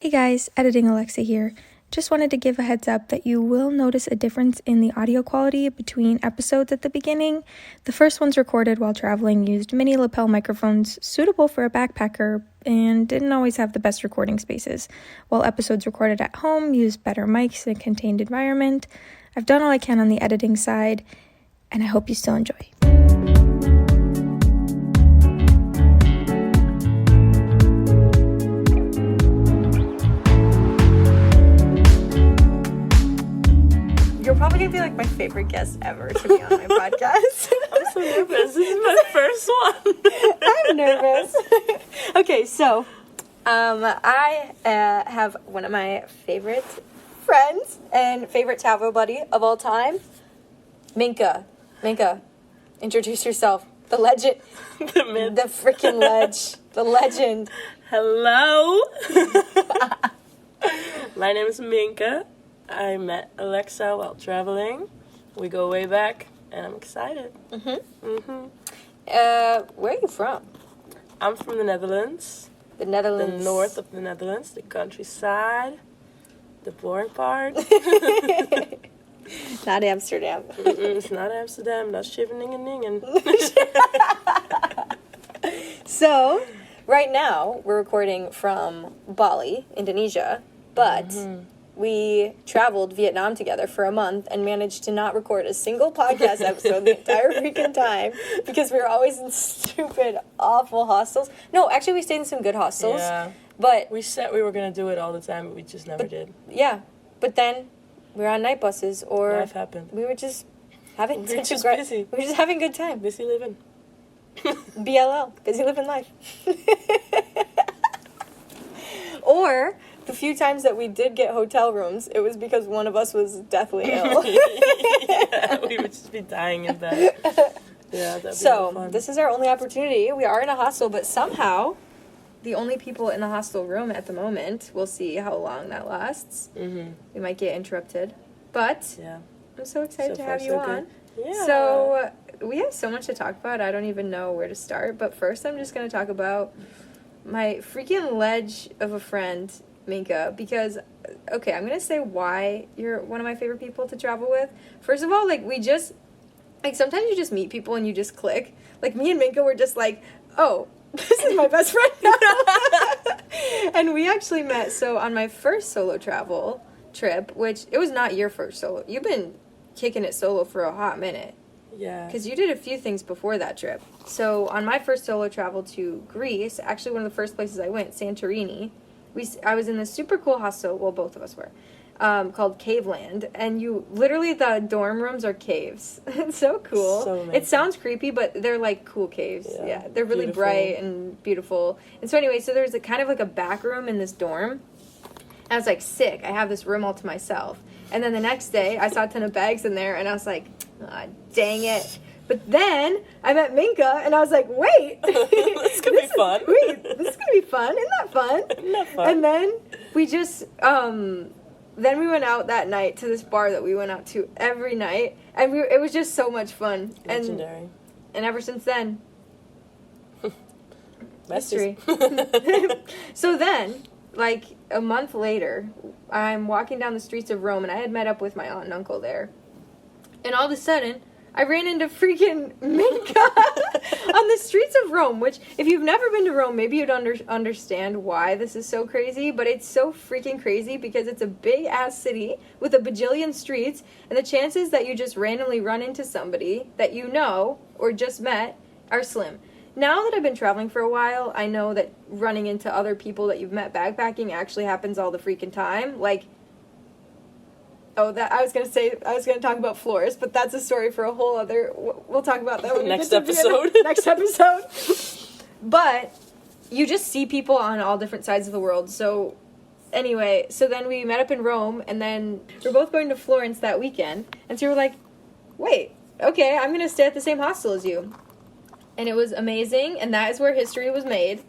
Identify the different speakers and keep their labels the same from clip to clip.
Speaker 1: Hey guys, Editing Alexa here. Just wanted to give a heads up that you will notice a difference in the audio quality between episodes at the beginning. The first ones recorded while traveling used mini lapel microphones suitable for a backpacker and didn't always have the best recording spaces, while episodes recorded at home used better mics in a contained environment. I've done all I can on the editing side, and I hope you still enjoy.
Speaker 2: You're probably going to be like my favorite guest ever to be on my podcast.
Speaker 3: I'm so nervous. This is my first one.
Speaker 2: I'm nervous. Okay, so I have one of my favorite friends and favorite travel buddy of all time, Minke. Minke, introduce yourself. The legend.
Speaker 3: The myth.
Speaker 2: The freaking ledge. The legend.
Speaker 3: Hello. My name is Minke. I met Alexa while traveling. We go way back, and I'm excited.
Speaker 2: Where are you from?
Speaker 3: I'm from the Netherlands.
Speaker 2: The Netherlands.
Speaker 3: The north of the Netherlands, the countryside, the boring part.
Speaker 2: Not Amsterdam.
Speaker 3: It's not Amsterdam, not Scheveningen.
Speaker 2: So, right now, we're recording from Bali, Indonesia, but we traveled Vietnam together for a month and managed to not record a single podcast episode the entire freaking time because we were always in stupid, awful hostels. No, actually, we stayed in some good hostels.
Speaker 3: Yeah.
Speaker 2: But
Speaker 3: We said we were going to do it all the time, but we just never did.
Speaker 2: yeah, but then we were on night buses or
Speaker 3: Life happened.
Speaker 2: we were just having
Speaker 3: We were just
Speaker 2: great
Speaker 3: busy.
Speaker 2: We were just having a good time.
Speaker 3: Busy living.
Speaker 2: BLL, busy living life. Or the few times that we did get hotel rooms, it was because one of us was deathly ill.
Speaker 3: Yeah, we would just be dying in bed. Yeah, that'd be
Speaker 2: So,
Speaker 3: fun.
Speaker 2: this is our only opportunity. We are in a hostel, but somehow the only people in the hostel room at the moment, we'll see how long that lasts.
Speaker 3: Mm-hmm.
Speaker 2: We might get interrupted. But
Speaker 3: Yeah.
Speaker 2: I'm so excited
Speaker 3: So
Speaker 2: to
Speaker 3: far,
Speaker 2: have you
Speaker 3: so
Speaker 2: on.
Speaker 3: good. Yeah.
Speaker 2: So, we have so much to talk about. I don't even know where to start. But first, I'm just going to talk about my freaking ledge of a friend, Minke, because, okay, I'm going to say why you're one of my favorite people to travel with. First of all, sometimes you just meet people and you just click. Like, me and Minke were just like, oh, this is my best friend now. And we actually met, so on my first solo travel trip, which, it was not your first solo. You've been kicking it solo for a hot minute.
Speaker 3: Yeah.
Speaker 2: Because you did a few things before that trip. So, on my first solo travel to Greece, actually one of the first places I went, Santorini, I was in this super cool hostel, well, both of us were, called Caveland, and literally the dorm rooms are caves. It's so cool.
Speaker 3: So amazing.
Speaker 2: It sounds creepy, but they're like cool caves. Yeah, they're really
Speaker 3: Beautiful.
Speaker 2: bright and beautiful. And so anyway, so there's a kind of like a back room in this dorm. I was like, sick, I have this room all to myself. And then the next day, I saw a ton of bags in there, and I was like, ah, dang it. But then I met Minke, and I was like, wait.
Speaker 3: This could be fun.
Speaker 2: Wait, this is going to be fun. Isn't that fun?
Speaker 3: Isn't that fun?
Speaker 2: And then we just, then we went out that night to this bar that we went out to every night. And it was just so much fun.
Speaker 3: Legendary.
Speaker 2: And ever since then, history.
Speaker 3: Besties.
Speaker 2: So then, like a month later, I'm walking down the streets of Rome, and I had met up with my aunt and uncle there. And all of a sudden, I ran into freaking Minke on the streets of Rome, which, if you've never been to Rome, maybe you'd understand why this is so crazy, but it's so freaking crazy because it's a big-ass city with a bajillion streets, and the chances that you just randomly run into somebody that you know or just met are slim. Now that I've been traveling for a while, I know that running into other people that you've met backpacking actually happens all the freaking time. Like, I was going to talk about floors, but that's a story for a whole other, we'll talk about that when
Speaker 3: Next
Speaker 2: we get to
Speaker 3: episode.
Speaker 2: Next episode. But you just see people on all different sides of the world. So anyway, so then we met up in Rome, and then we're both going to Florence that weekend. And so we were like, wait, okay, I'm going to stay at the same hostel as you. And it was amazing, and that is where history was made.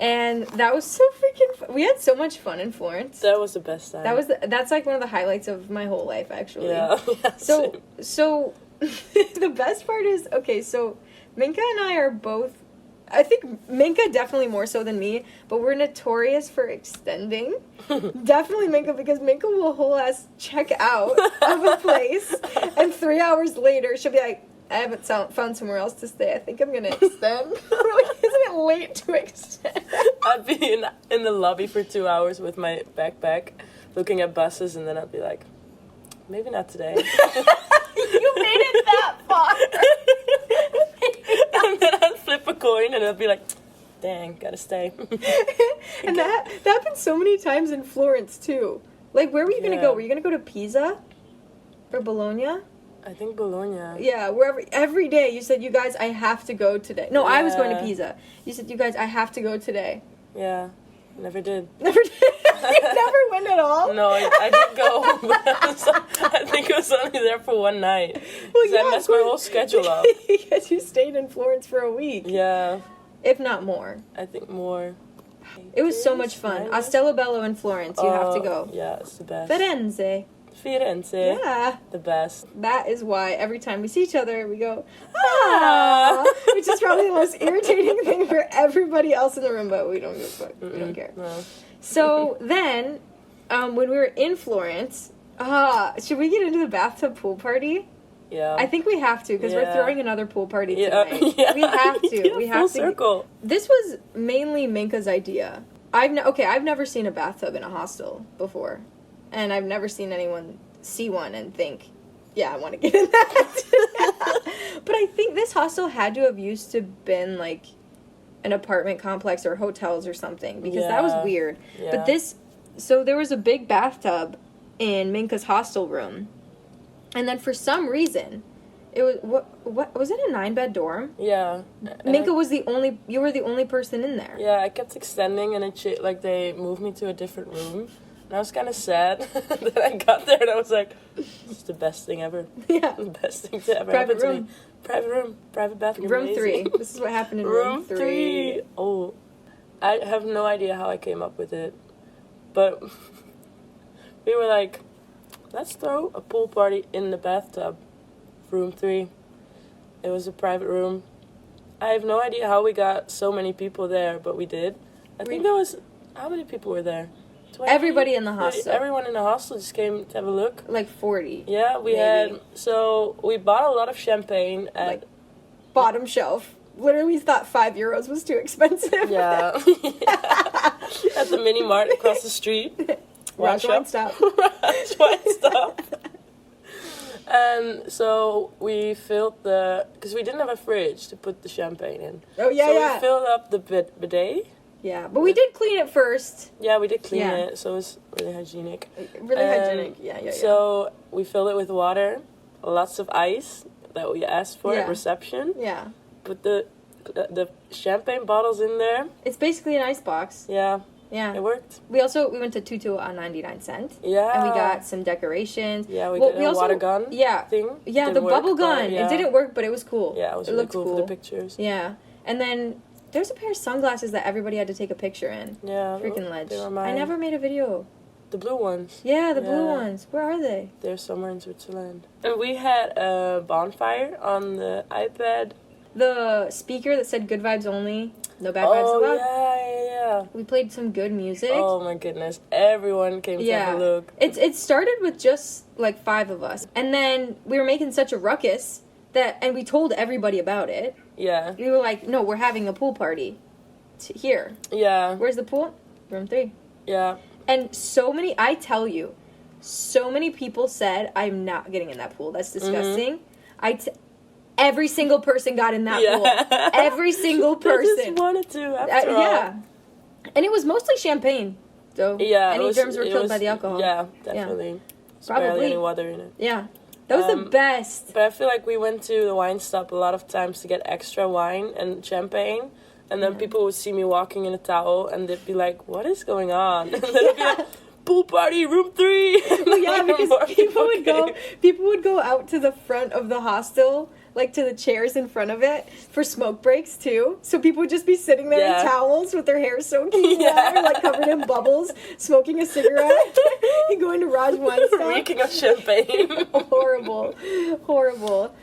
Speaker 2: And that was so freaking fun. We had so much fun in Florence.
Speaker 3: That was the best time.
Speaker 2: That's like one of the highlights of my whole life, actually.
Speaker 3: Yeah.
Speaker 2: So the best part is, okay, so Minke and I are both I think Minka definitely more so than me, but we're notorious for extending. Definitely Minka, because Minka will whole ass check out of a place, and 3 hours later she'll be like, I haven't found somewhere else to stay. I think I'm gonna extend. We're like, isn't it late to extend?
Speaker 3: I'd be in the lobby for 2 hours with my backpack, looking at buses, and then I'd be like, maybe not today.
Speaker 2: You made it that far.
Speaker 3: And then I'd flip a coin, and I'd be like, dang, gotta stay.
Speaker 2: And that happened so many times in Florence too. Like, where were you gonna go? Were you gonna go to Pisa or Bologna?
Speaker 3: I think Bologna.
Speaker 2: Yeah, wherever. Every day you said, you guys, I have to go today. No, I was going to Pisa. You said, you guys, I have to go today.
Speaker 3: Yeah, never did.
Speaker 2: Never did. You never went at all?
Speaker 3: No, I did go, but I think I was only there for one night.
Speaker 2: Well,
Speaker 3: yeah, I messed my whole schedule up.
Speaker 2: Because you stayed in Florence for a week.
Speaker 3: Yeah.
Speaker 2: If not more.
Speaker 3: I think more.
Speaker 2: It was so much fun. Ostello Bello in Florence. You have to go.
Speaker 3: Yeah, it's the best.
Speaker 2: Firenze. Yeah.
Speaker 3: The best.
Speaker 2: That is why every time we see each other, we go, ah, which is probably the most irritating thing for everybody else in the room, but we don't give a fuck. We don't care.
Speaker 3: No.
Speaker 2: So then, when we were in Florence, should we get into the bathtub pool party?
Speaker 3: Yeah.
Speaker 2: I think we have to, because we're throwing another pool party
Speaker 3: Yeah.
Speaker 2: tonight.
Speaker 3: Yeah.
Speaker 2: We have to.
Speaker 3: Yeah,
Speaker 2: we have
Speaker 3: full
Speaker 2: to.
Speaker 3: circle.
Speaker 2: This was mainly Minka's idea. I've never seen a bathtub in a hostel before. And I've never seen anyone see one and think, yeah, I want to get in that. But I think this hostel had to have used to been like an apartment complex or hotels or something, because that was weird.
Speaker 3: Yeah.
Speaker 2: But so there was a big bathtub in Minka's hostel room. And then for some reason, it was, what was it, a 9-bed dorm?
Speaker 3: Yeah.
Speaker 2: Minka was you were the only person in there.
Speaker 3: Yeah, I kept extending, and they moved me to a different room. And I was kind of sad that I got there, and I was like, it's the best thing ever.
Speaker 2: Yeah.
Speaker 3: The best thing to ever
Speaker 2: Private
Speaker 3: happen
Speaker 2: room.
Speaker 3: to me. Private room. Private bathroom.
Speaker 2: Room
Speaker 3: amazing.
Speaker 2: 3. This is what happened in room 3.
Speaker 3: Oh, I have no idea how I came up with it. But we were like, let's throw a pool party in the bathtub. Room 3. It was a private room. I have no idea how we got so many people there, but we did. I think there was... How many people were there? 20?
Speaker 2: Everybody in the hostel.
Speaker 3: Everyone in the hostel just came to have a look.
Speaker 2: Like 40.
Speaker 3: Yeah, we had... So, we bought a lot of champagne at...
Speaker 2: Like, bottom shelf. Literally thought €5 was too expensive.
Speaker 3: Yeah. At the mini mart across the street.
Speaker 2: Wine stop.
Speaker 3: Wine stop. And so we filled because we didn't have a fridge to put the champagne in.
Speaker 2: Oh, yeah,
Speaker 3: so
Speaker 2: yeah.
Speaker 3: we filled up the bidet.
Speaker 2: Yeah, but we did clean it first.
Speaker 3: Yeah, we did clean it, so it was really hygienic.
Speaker 2: Really hygienic, yeah.
Speaker 3: So we filled it with water, lots of ice that we asked for at reception.
Speaker 2: Yeah.
Speaker 3: Put the champagne bottles in there.
Speaker 2: It's basically an ice box.
Speaker 3: Yeah.
Speaker 2: Yeah.
Speaker 3: It worked.
Speaker 2: We went to Tutu on 99 cent.
Speaker 3: Yeah.
Speaker 2: And we got some decorations.
Speaker 3: Yeah, we got a water gun thing.
Speaker 2: Yeah, the bubble gun.
Speaker 3: Yeah.
Speaker 2: It didn't work, but it was cool.
Speaker 3: Yeah, it was really cool for the pictures.
Speaker 2: Yeah. And then there's a pair of sunglasses that everybody had to take a picture in.
Speaker 3: Yeah.
Speaker 2: Freaking ledge.
Speaker 3: They were mine.
Speaker 2: I never made a video.
Speaker 3: The blue ones.
Speaker 2: Yeah, the blue ones. Where are they?
Speaker 3: They're somewhere in Switzerland. And we had a bonfire on the iPad.
Speaker 2: The speaker that said good vibes only, no bad vibes allowed.
Speaker 3: Yeah.
Speaker 2: We played some good music.
Speaker 3: Oh my goodness. Everyone came to have a look.
Speaker 2: It started with just like 5 of us. And then we were making such a ruckus and we told everybody about it.
Speaker 3: Yeah.
Speaker 2: We were like, no, we're having a pool party here.
Speaker 3: Yeah.
Speaker 2: Where's the pool? Room 3.
Speaker 3: Yeah.
Speaker 2: And I tell you, so many people said, I'm not getting in that pool. That's disgusting. Every single person got in that pool. Every single person.
Speaker 3: They just wanted to, after all.
Speaker 2: Yeah. And it was mostly champagne. So any germs were killed by the alcohol.
Speaker 3: Yeah, definitely.
Speaker 2: Yeah.
Speaker 3: Probably. Barely any water in it.
Speaker 2: Yeah. That was the best.
Speaker 3: But I feel like we went to the wine stop a lot of times to get extra wine and champagne. And then people would see me walking in a towel and they'd be like, what is going on? And then I'd be like, pool party, room 3.
Speaker 2: Well, yeah, because people would go out to the front of the hostel, like, to the chairs in front of it for smoke breaks, too. So people would just be sitting there in towels with their hair soaking wet or, like, covered in bubbles, smoking a cigarette, and going to Raj Weinstein.
Speaker 3: Reeking of champagne.
Speaker 2: Horrible.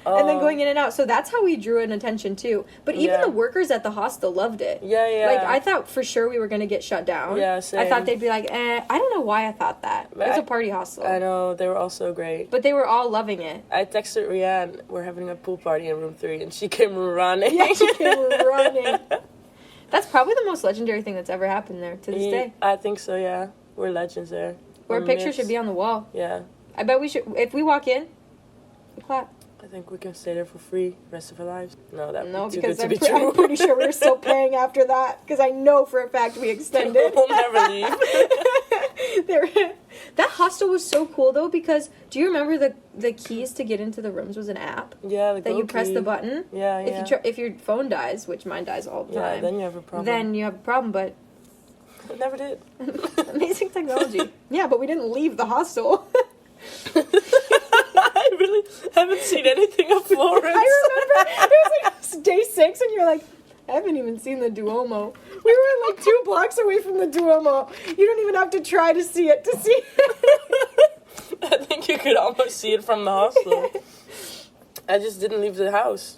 Speaker 2: And then going in and out. So that's how we drew an attention, too. But even the workers at the hostel loved it.
Speaker 3: Yeah.
Speaker 2: Like, I thought for sure we were going to get shut down.
Speaker 3: Yeah, same.
Speaker 2: I thought they'd be like, I don't know why I thought that. It was a party hostel.
Speaker 3: I know, they were all so great.
Speaker 2: But they were all loving it.
Speaker 3: I texted Rianne, we're having a pool party in room 3, and she came running.
Speaker 2: Yeah, she came running. That's probably the most legendary thing that's ever happened there to this day.
Speaker 3: I think so, yeah. We're legends there.
Speaker 2: Or a picture should be on the wall.
Speaker 3: Yeah.
Speaker 2: I bet we should, if we walk in, we clap.
Speaker 3: I think we can stay there for free the rest of our lives. No, that would be too
Speaker 2: because
Speaker 3: good to be true.
Speaker 2: I'm pretty sure we're still paying after that, because I know for a fact we extended.
Speaker 3: We'll never leave.
Speaker 2: That hostel was so cool, though, because do you remember the keys to get into the rooms was an app?
Speaker 3: Yeah, the
Speaker 2: that you press the button.
Speaker 3: Yeah.
Speaker 2: If your phone dies, which mine dies all the time.
Speaker 3: Yeah, then you have a problem.
Speaker 2: Then you have a problem, but
Speaker 3: I never did.
Speaker 2: amazing technology. Yeah, but we didn't leave the hostel.
Speaker 3: I really haven't seen anything of Florence.
Speaker 2: I remember it was like day 6, and you're like, I haven't even seen the Duomo. We were like 2 blocks away from the Duomo. You don't even have to try to see it to see it.
Speaker 3: I think you could almost see it from the hostel. I just didn't leave the house.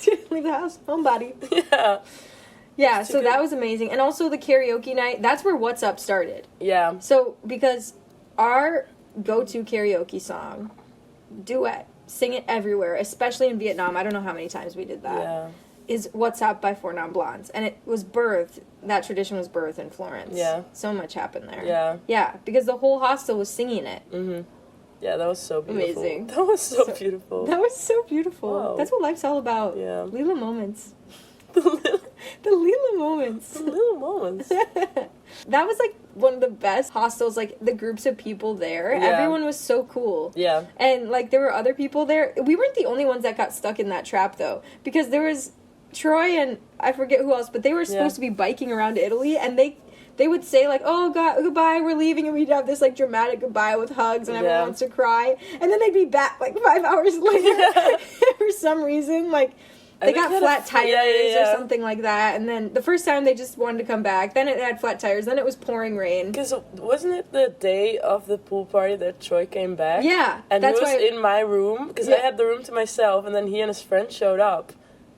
Speaker 2: Didn't leave the house. Homebody.
Speaker 3: Yeah.
Speaker 2: Yeah, so that was amazing. And also the karaoke night, that's where What's Up started.
Speaker 3: Yeah.
Speaker 2: So, because our go-to karaoke song, duet, sing it everywhere, especially in Vietnam, I don't know how many times we did that, is What's Up by Four Non Blondes. And it was birthed, that tradition was birthed in Florence.
Speaker 3: Yeah.
Speaker 2: So much happened there.
Speaker 3: Yeah.
Speaker 2: Yeah, because the whole hostel was singing it.
Speaker 3: Mm-hmm. Yeah, that was so beautiful.
Speaker 2: Amazing.
Speaker 3: That was so beautiful.
Speaker 2: That was so beautiful.
Speaker 3: Wow.
Speaker 2: That's what life's all about.
Speaker 3: Yeah.
Speaker 2: Lila moments.
Speaker 3: The
Speaker 2: The Lila moments.
Speaker 3: little moments.
Speaker 2: That was like one of the best hostels, like the groups of people there.
Speaker 3: Yeah.
Speaker 2: Everyone was so cool.
Speaker 3: Yeah.
Speaker 2: And like there were other people there. We weren't the only ones that got stuck in that trap though, because there was Troy and I forget who else, but they were supposed to be biking around Italy, and they would say like, oh god, goodbye, we're leaving, and we'd have this like dramatic goodbye with hugs, and everyone wants to cry, and then they'd be back like 5 hours later for some reason, like they got flat tires or something like that, and then the first time they just wanted to come back, then it had flat tires, then it was pouring rain.
Speaker 3: Because wasn't it the day of the pool party that Troy came back?
Speaker 2: Yeah,
Speaker 3: and
Speaker 2: that's
Speaker 3: he was in my room, because I had the room to myself, and then he and his friend showed up.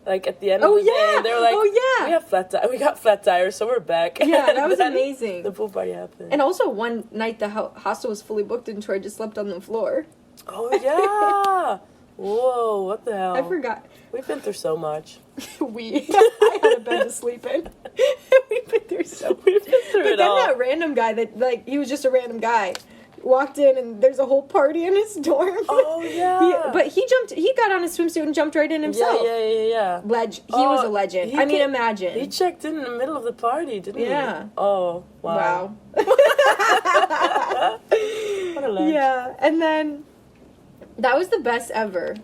Speaker 3: Like at the end of the day, and they were like, we got flat tires, so we're back.
Speaker 2: Yeah, that was amazing.
Speaker 3: The pool party happened.
Speaker 2: And also one night the hostel was fully booked and Troy just slept on the floor.
Speaker 3: Oh yeah! Whoa, what the hell?
Speaker 2: I forgot.
Speaker 3: We've been through so much.
Speaker 2: I had a bed to sleep in. We've been through so much.
Speaker 3: We've been through it all.
Speaker 2: But then that random guy that, like, he was just a random guy, walked in and there's a whole party in his dorm.
Speaker 3: Oh, yeah.
Speaker 2: But he got on his swimsuit and jumped right in himself.
Speaker 3: Yeah.
Speaker 2: He was a legend. I mean, imagine.
Speaker 3: He checked in the middle of the party, didn't he?
Speaker 2: Yeah.
Speaker 3: Oh, wow. What a legend.
Speaker 2: Yeah, and then that was the best ever.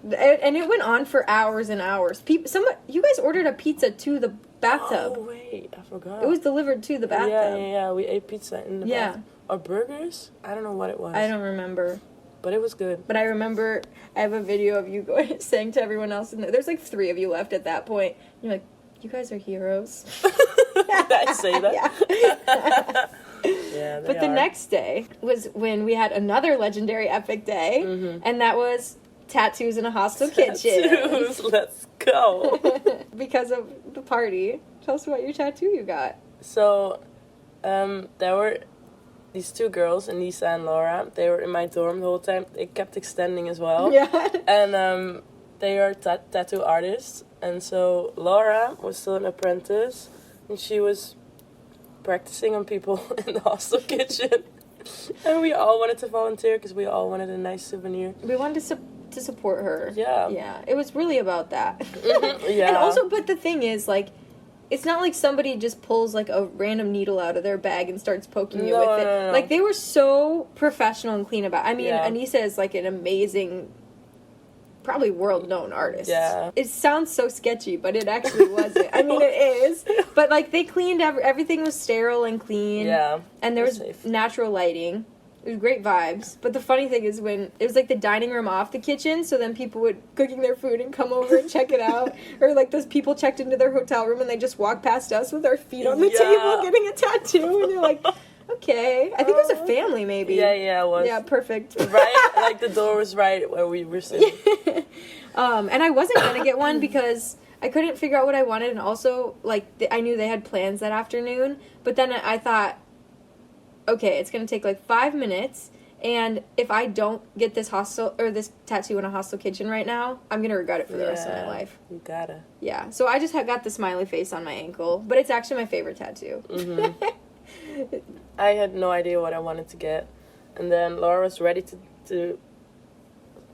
Speaker 2: And it went on for hours and hours. You guys ordered a pizza to the bathtub.
Speaker 3: Oh, wait, I forgot.
Speaker 2: It was delivered to the bathtub.
Speaker 3: Yeah. We ate pizza in the bathtub. Or burgers? I don't know what it was.
Speaker 2: I don't remember.
Speaker 3: But it was good.
Speaker 2: But I remember I have a video of you saying to everyone else, and there's like 3 of you left at that point. You're like, you guys are heroes.
Speaker 3: Did I say that?
Speaker 2: Yeah. But the next day was when we had another legendary epic day, and that was tattoos in a hostel kitchen.
Speaker 3: Let's go.
Speaker 2: Because of the party. Tell us about your tattoo you got.
Speaker 3: So, there were these 2 girls, Anissa and Laura. They were in my dorm the whole time. They kept extending as well.
Speaker 2: Yeah.
Speaker 3: And they are tattoo artists. And so Laura was still an apprentice, and she was practicing on people in the hostel kitchen. And we all wanted to volunteer because we all wanted a nice souvenir.
Speaker 2: We wanted to support her.
Speaker 3: Yeah.
Speaker 2: Yeah. It was really about that.
Speaker 3: Yeah.
Speaker 2: And also, but the thing is, like, it's not like somebody just pulls, like, a random needle out of their bag and starts poking you with it.
Speaker 3: No.
Speaker 2: Like, they were so professional and clean about it. I mean,
Speaker 3: Yeah.
Speaker 2: Anissa is, like, an amazing, probably world-known artist.
Speaker 3: Yeah.
Speaker 2: It sounds so sketchy, but it actually wasn't. I mean, it is. But, like, they cleaned everything was sterile and clean.
Speaker 3: Yeah.
Speaker 2: And there was
Speaker 3: safe.
Speaker 2: natural lighting. It was great vibes. But the funny thing is when it was like the dining room off the kitchen, so then people would cooking their food and come over and check it out. Or like those people checked into their hotel room and they just walked past us with our feet on the table getting a tattoo. And they're like, okay. I think it was a family maybe.
Speaker 3: Yeah, it was.
Speaker 2: Yeah, perfect.
Speaker 3: Right? Like the door was right where we were sitting.
Speaker 2: And I wasn't going to get one because I couldn't figure out what I wanted. And also, like, I knew they had plans that afternoon. But then I thought, okay, it's going to take like 5 minutes, and if I don't get this this tattoo in a hostel kitchen right now, I'm going to regret it for the rest of my life.
Speaker 3: You gotta.
Speaker 2: Yeah, so I just got the smiley face on my ankle, but it's actually my favorite tattoo.
Speaker 3: Mm-hmm. I had no idea what I wanted to get, and then Laura was ready to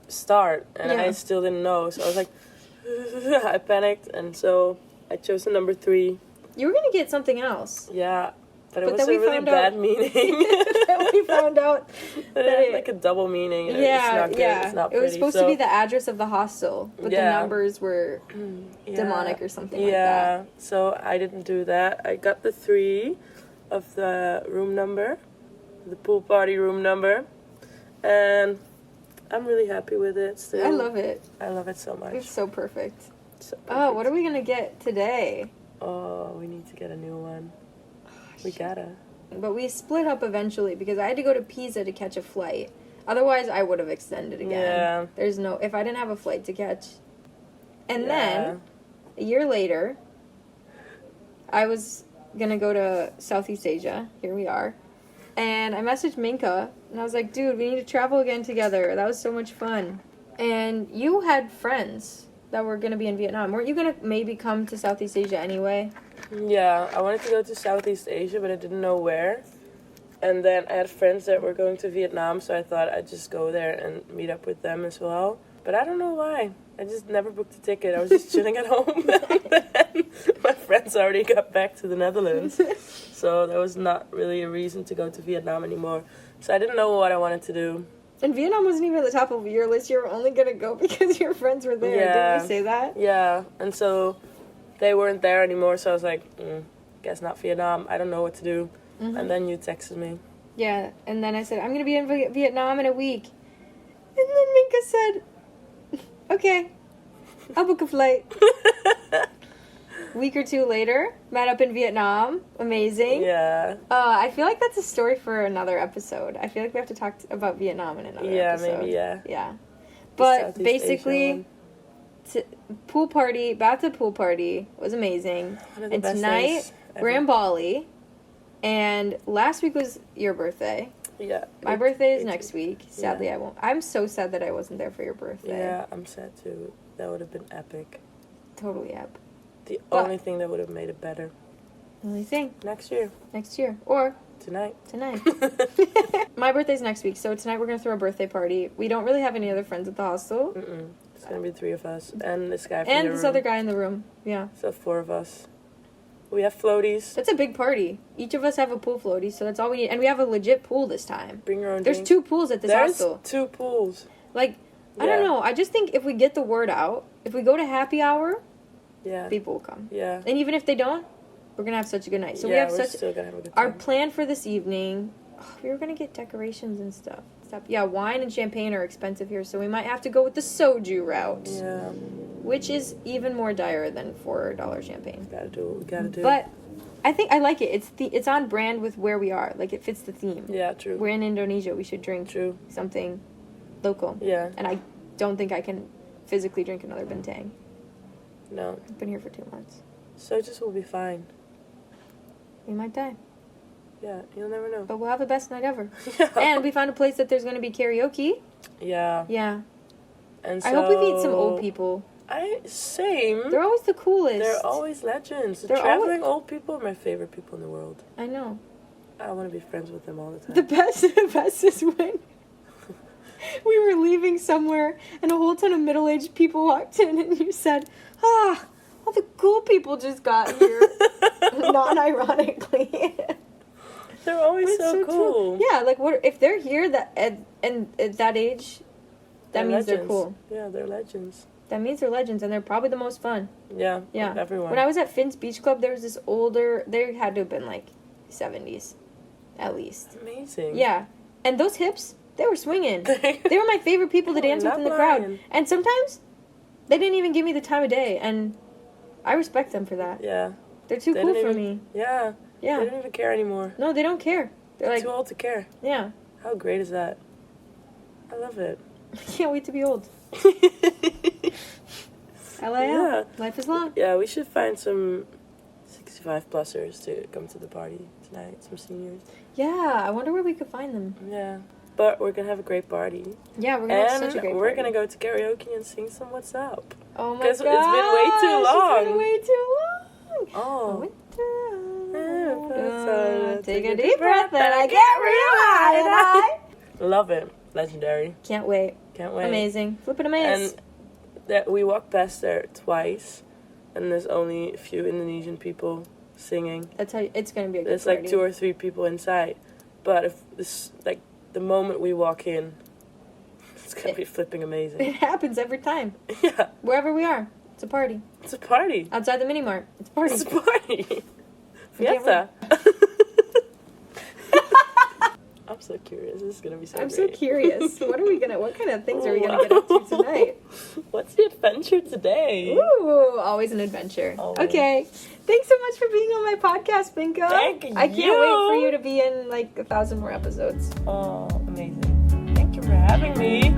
Speaker 3: start, and I still didn't know, so I was like, I panicked, and so I chose the number 3.
Speaker 2: You were going to get something else.
Speaker 3: Yeah. But it was a really bad meaning.
Speaker 2: Then we found out
Speaker 3: that it had like a double meaning. It's not good. It's not pretty.
Speaker 2: It was supposed to be the address of the hostel, but the numbers were demonic or something like that.
Speaker 3: Yeah, so I didn't do that. I got the 3 of the room number, the pool party room number, and I'm really happy with it still.
Speaker 2: I love it.
Speaker 3: I love it so much.
Speaker 2: It's so perfect.
Speaker 3: So perfect.
Speaker 2: Oh, what are we going to get today?
Speaker 3: Oh, we need to get a new one. We gotta.
Speaker 2: But we split up eventually because I had to go to Pisa to catch a flight. Otherwise, I would have extended again.
Speaker 3: Yeah.
Speaker 2: If I didn't have a flight to catch. And then, a year later, I was going to go to Southeast Asia. Here we are. And I messaged Minke, and I was like, dude, we need to travel again together. That was so much fun. And you had friends that were going to be in Vietnam. Weren't you going to maybe come to Southeast Asia anyway?
Speaker 3: Yeah, I wanted to go to Southeast Asia, but I didn't know where. And then I had friends that were going to Vietnam, so I thought I'd just go there and meet up with them as well. But I don't know why. I just never booked a ticket. I was just chilling at home. And then my friends already got back to the Netherlands. So there was not really a reason to go to Vietnam anymore. So I didn't know what I wanted to do.
Speaker 2: And Vietnam wasn't even at the top of your list. You were only going to go because your friends were there.
Speaker 3: Yeah.
Speaker 2: Didn't we say that?
Speaker 3: Yeah, and so they weren't there anymore, so I was like, guess not Vietnam. I don't know what to do. Mm-hmm. And then you texted me.
Speaker 2: Yeah, and then I said, I'm going to be in Vietnam in a week. And then Minke said, okay, I'll book a flight. Week or two later, met up in Vietnam. Amazing.
Speaker 3: Yeah.
Speaker 2: I feel like that's a story for another episode. I feel like we have to talk about Vietnam in another episode.
Speaker 3: Yeah, maybe, yeah.
Speaker 2: Yeah. But basically, bathtub pool party was amazing. And tonight, we're in Bali. And last week was your birthday.
Speaker 3: Yeah.
Speaker 2: My birthday is next week. Sadly, I won't. I'm so sad that I wasn't there for your birthday.
Speaker 3: Yeah, I'm sad too. That would have been epic.
Speaker 2: Totally epic.
Speaker 3: The only thing that would have made it better.
Speaker 2: Only thing.
Speaker 3: Next year.
Speaker 2: Or
Speaker 3: Tonight.
Speaker 2: My birthday's next week, so tonight we're going to throw a birthday party. We don't really have any other friends at the hostel.
Speaker 3: Mm-mm. It's going to be 3 of us. And this guy from
Speaker 2: and
Speaker 3: your
Speaker 2: this
Speaker 3: room.
Speaker 2: other guy in the room. Yeah.
Speaker 3: So 4 of us. We have floaties.
Speaker 2: That's a big party. Each of us have a pool floaty, so that's all we need. And we have a legit pool this time.
Speaker 3: Bring your own
Speaker 2: There's
Speaker 3: drink.
Speaker 2: 2 pools at this hostel.
Speaker 3: There's 2 pools.
Speaker 2: Like, I don't know. I just think if we get the word out, if we go to happy hour, people will come.
Speaker 3: Yeah.
Speaker 2: And even if they don't, we're going to have such a good night. So
Speaker 3: we're
Speaker 2: we have
Speaker 3: still gonna have a good time.
Speaker 2: Our plan for this evening, we were going to get decorations and stuff. Yeah, wine and champagne are expensive here, so we might have to go with the soju route.
Speaker 3: Yeah.
Speaker 2: Which is even more dire than $4 champagne.
Speaker 3: Gotta do what we gotta do.
Speaker 2: But I think I like it. It's on brand with where we are. Like, it fits the theme.
Speaker 3: Yeah, true.
Speaker 2: We're in Indonesia. We should drink something local.
Speaker 3: Yeah.
Speaker 2: And I don't think I can physically drink another bintang.
Speaker 3: No.
Speaker 2: I've been here for 2 months.
Speaker 3: Sojus will be fine.
Speaker 2: We might die.
Speaker 3: Yeah, you'll never know.
Speaker 2: But we'll have the best night ever.
Speaker 3: Yeah.
Speaker 2: And we found a place that there's going to be karaoke.
Speaker 3: Yeah.
Speaker 2: Yeah.
Speaker 3: And so
Speaker 2: I hope we meet some old people.
Speaker 3: Same.
Speaker 2: They're always the coolest.
Speaker 3: They're always legends.
Speaker 2: They're
Speaker 3: traveling old people are my favorite people in the world.
Speaker 2: I know.
Speaker 3: I want to be friends with them all the time.
Speaker 2: The best is when we were leaving somewhere and a whole ton of middle-aged people walked in and you said, all the cool people just got here. Non-ironically.
Speaker 3: They're always so cool.
Speaker 2: True. Yeah, like what if they're here at that age, that means they're cool.
Speaker 3: Yeah, they're legends.
Speaker 2: That means they're legends, and they're probably the most fun.
Speaker 3: Yeah,
Speaker 2: yeah.
Speaker 3: Everyone.
Speaker 2: When I was at Finn's Beach Club, there was this they had to have been like 70s, at least.
Speaker 3: Amazing.
Speaker 2: Yeah, And those hips, they were swinging. They were my favorite people to dance with in the crowd. And sometimes, they didn't even give me the time of day. And I respect them for that.
Speaker 3: Yeah.
Speaker 2: They're too cool for me.
Speaker 3: Yeah.
Speaker 2: Yeah.
Speaker 3: They don't even care anymore.
Speaker 2: No, they don't care. They're like...
Speaker 3: too old to care.
Speaker 2: Yeah.
Speaker 3: How great is that? I love it.
Speaker 2: I can't wait to be old. LIL.
Speaker 3: Yeah.
Speaker 2: Life is long.
Speaker 3: Yeah, we should find some 65-plussers to come to the party tonight. Some seniors.
Speaker 2: Yeah, I wonder where we could find them.
Speaker 3: Yeah. But we're going to have a great party.
Speaker 2: Yeah, we're going to have such a great party.
Speaker 3: And we're going to go to karaoke and sing some What's Up.
Speaker 2: Oh my god.
Speaker 3: Because it's been way too long.
Speaker 2: It's been way too long.
Speaker 3: Oh.
Speaker 2: Take a deep breath and I get real high.
Speaker 3: Love it. Legendary.
Speaker 2: Can't wait.
Speaker 3: Can't wait.
Speaker 2: Amazing. Flippin' amaze.
Speaker 3: And that we walked past there twice, and there's only a few Indonesian people singing.
Speaker 2: That's how it's gonna be a good
Speaker 3: There's
Speaker 2: party.
Speaker 3: like 2 or 3 people inside, but if this like the moment we walk in, it's gonna be flipping amazing.
Speaker 2: It happens every time.
Speaker 3: Yeah.
Speaker 2: Wherever we are, it's a party.
Speaker 3: It's a party.
Speaker 2: Outside the mini mart, it's a party.
Speaker 3: It's a party. Fiesta. I'm so curious. This is gonna be so
Speaker 2: I'm
Speaker 3: great.
Speaker 2: so curious. What kind of things are we gonna get up to tonight?
Speaker 3: What's the adventure today?
Speaker 2: Ooh, always an adventure.
Speaker 3: Always.
Speaker 2: Okay. Thanks so much for being on my podcast, Minke.
Speaker 3: Thank you.
Speaker 2: I can't wait for you to be in like 1,000 more episodes.
Speaker 3: Oh, amazing. Thank you for having me.